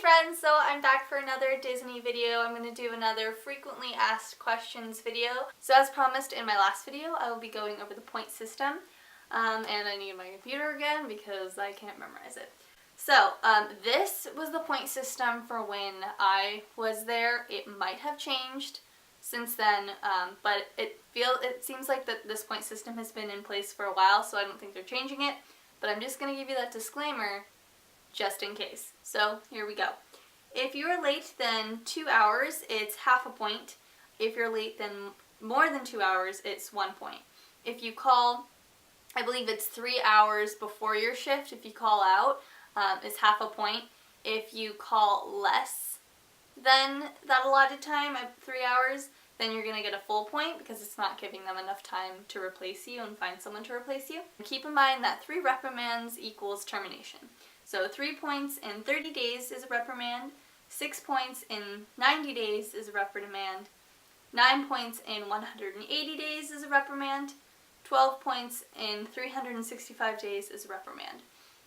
friends, so I'm back for another Disney video. I'm going to do another frequently asked questions video. So as promised in my last video, I will be going over the point system. And I need my computer again because I can't memorize it. So this was the point system for when I was there. It might have changed since then, but it seems like that this point system has been in place for a while, so I don't think they're changing it. But I'm just going to give you that disclaimer just in case. So here we go. If you're late than 2 hours, it's half a point. If you're late than more than 2 hours, it's 1 point. If you call, I believe it's 3 hours before your shift, if you call out, it's half a point. If you call less than that allotted time at 3 hours, then you're going to get a full point because it's not giving them enough time to replace you and find someone to replace you. Keep in mind that 3 reprimands equals termination. So 3 points in 30 days is a reprimand, 6 points in 90 days is a reprimand, 9 points in 180 days is a reprimand, 12 points in 365 days is a reprimand.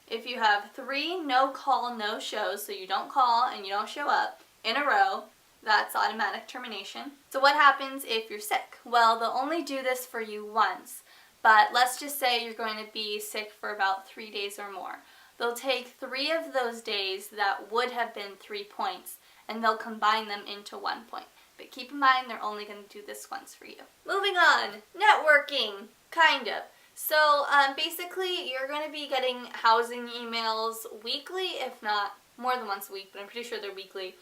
If you have 3 no-call, no-shows, so you don't call and you don't show up in a row, that's automatic termination. So what happens if you're sick? Well, they'll only do this for you once, but let's just say you're going to be sick for about 3 days or more. They'll take 3 of those days that would have been 3 points, and they'll combine them into 1 point. But keep in mind, they're only going to do this once for you. Moving on, networking, kind of. So basically, you're going to be getting housing emails weekly, if not more than once a week, but I'm pretty sure they're weekly.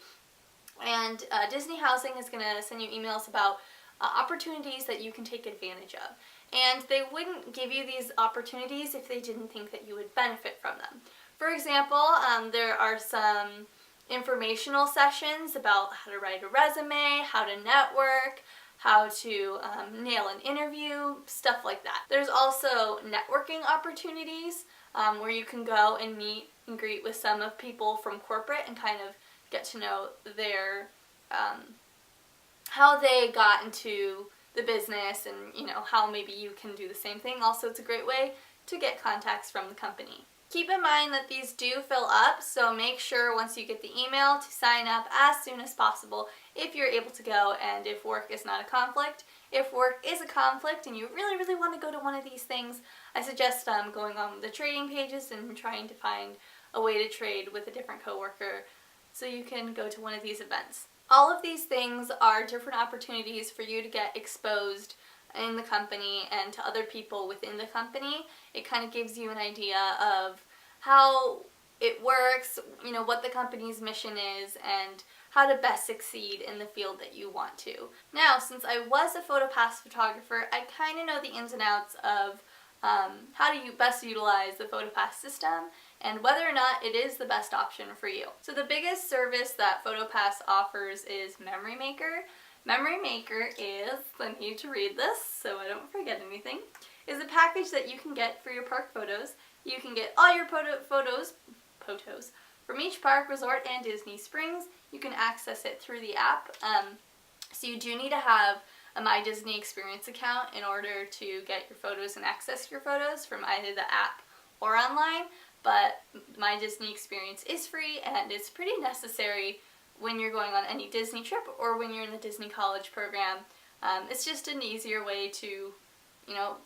And Disney Housing is going to send you emails about opportunities that you can take advantage of. And they wouldn't give you these opportunities if they didn't think that you would benefit from them. For example, there are some informational sessions about how to write a resume, how to network, how to nail an interview, stuff like that. There's also networking opportunities where you can go and meet and greet with some of people from corporate and kind of get to know their how they got into the business and, you know, how maybe you can do the same thing. Also, it's a great way to get contacts from the company. Keep in mind that these do fill up, so make sure once you get the email to sign up as soon as possible if you're able to go and if work is not a conflict. If work is a conflict and you really, really want to go to one of these things, I suggest going on the trading pages and trying to find a way to trade with a different coworker so you can go to one of these events. All of these things are different opportunities for you to get exposed in the company and to other people within the company. It kind of gives you an idea of how it works, you know, what the company's mission is, and how to best succeed in the field that you want to. Now, since I was a PhotoPass photographer, I kind of know the ins and outs of how to best utilize the PhotoPass system and whether or not it is the best option for you. So the biggest service that PhotoPass offers is Memory Maker. Memory Maker is, I need to read this so I don't forget anything, is a package that you can get for your park photos. You can get all your photos from each park, resort, and Disney Springs. You can access it through the app. So you do need to have a My Disney Experience account in order to get your photos and access your photos from either the app or online, but My Disney Experience is free and it's pretty necessary when you're going on any Disney trip or when you're in the Disney College program. It's just an easier way to, you know,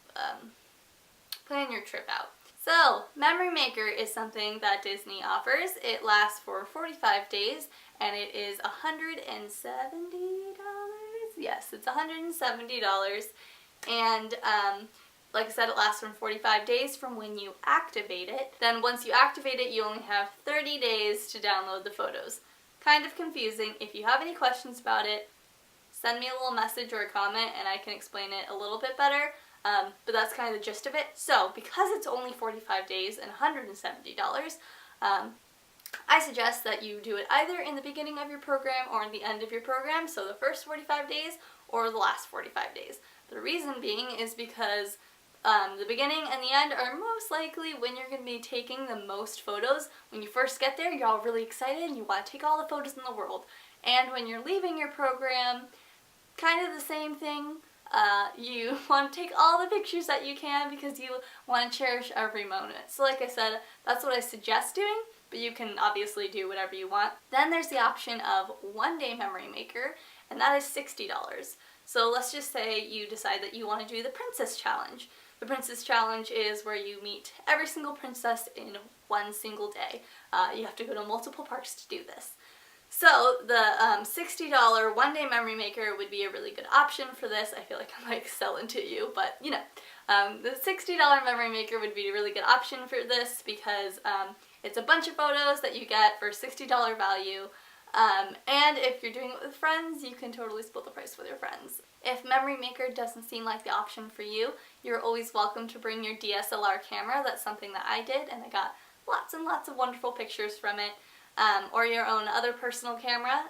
plan your trip out. So, Memory Maker is something that Disney offers. It lasts for 45 days and it is $170. Yes, it's $170. And like I said, it lasts for 45 days from when you activate it. Then once you activate it, you only have 30 days to download the photos. Kind of confusing. If you have any questions about it, send me a little message or a comment and I can explain it a little bit better. But that's kind of the gist of it. So, because it's only 45 days and $170, I suggest that you do it either in the beginning of your program or in the end of your program, so the first 45 days or the last 45 days. The reason being is because the beginning and the end are most likely when you're going to be taking the most photos. When you first get there, you're all really excited and you want to take all the photos in the world. And when you're leaving your program, kind of the same thing. You want to take all the pictures that you can because you want to cherish every moment. So like I said, that's what I suggest doing. but you can obviously do whatever you want. Then there's the option of one-day memory maker, and that is $60. So let's just say you decide that you want to do the Princess Challenge. The Princess Challenge is where you meet every single princess in one single day. You have to go to multiple parks to do this. So the $60 one-day memory maker would be a really good option for this. I feel like I'm like selling to you, but you know. The $60 memory maker would be a really good option for this because it's a bunch of photos that you get for $60 value. And if you're doing it with friends, you can totally split the price with your friends. If Memory Maker doesn't seem like the option for you, you're always welcome to bring your DSLR camera. That's something that I did, and I got lots and lots of wonderful pictures from it. Or your own other personal camera.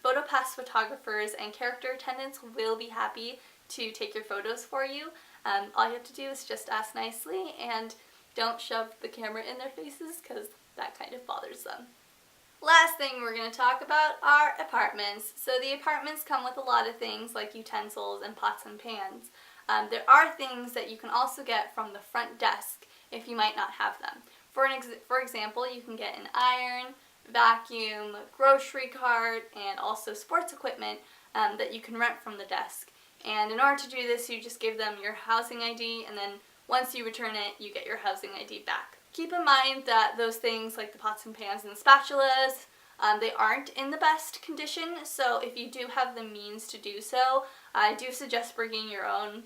PhotoPass photographers and character attendants will be happy to take your photos for you. All you have to do is just ask nicely and don't shove the camera in their faces because that kind of bothers them. Last thing we're going to talk about are apartments. So the apartments come with a lot of things like utensils and pots and pans. There are things that you can also get from the front desk if you might not have them. For example, you can get an iron, vacuum, grocery cart, and also sports equipment that you can rent from the desk. And in order to do this, you just give them your housing ID, and then once you return it, you get your housing ID back. Keep in mind that those things like the pots and pans and the spatulas, they aren't in the best condition, so if you do have the means to do so, I do suggest bringing your own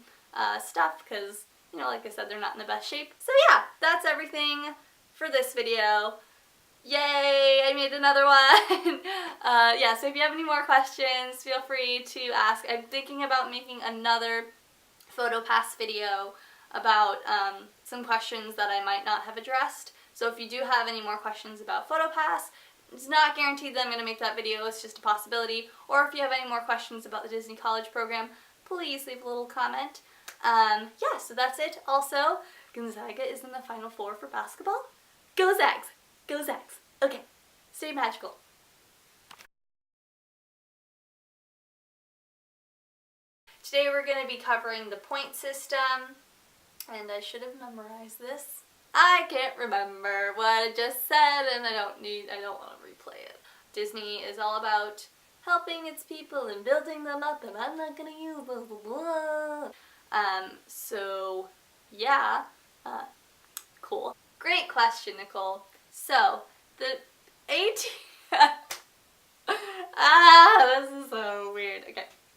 stuff because, you know, like I said, they're not in the best shape. So yeah, that's everything for this video. Yay, I made another one! Yeah, so if you have any more questions, feel free to ask. I'm thinking about making another PhotoPass video about some questions that I might not have addressed. So if you do have any more questions about PhotoPass, it's not guaranteed that I'm going to make that video, it's just a possibility. Or if you have any more questions about the Disney College program, please leave a little comment. Yeah, so that's it. Also, Gonzaga is in the Final Four for basketball. Go Zags! Go Zags! Okay, stay magical. Today we're going to be covering the point system, and I should have memorized this. I can't remember what I just said, and I don't want to replay it. Disney is all about helping its people and building them up, and I'm not going to use blah blah blah. So yeah, cool. Great question, Nicole. So, the this is so weird. Okay.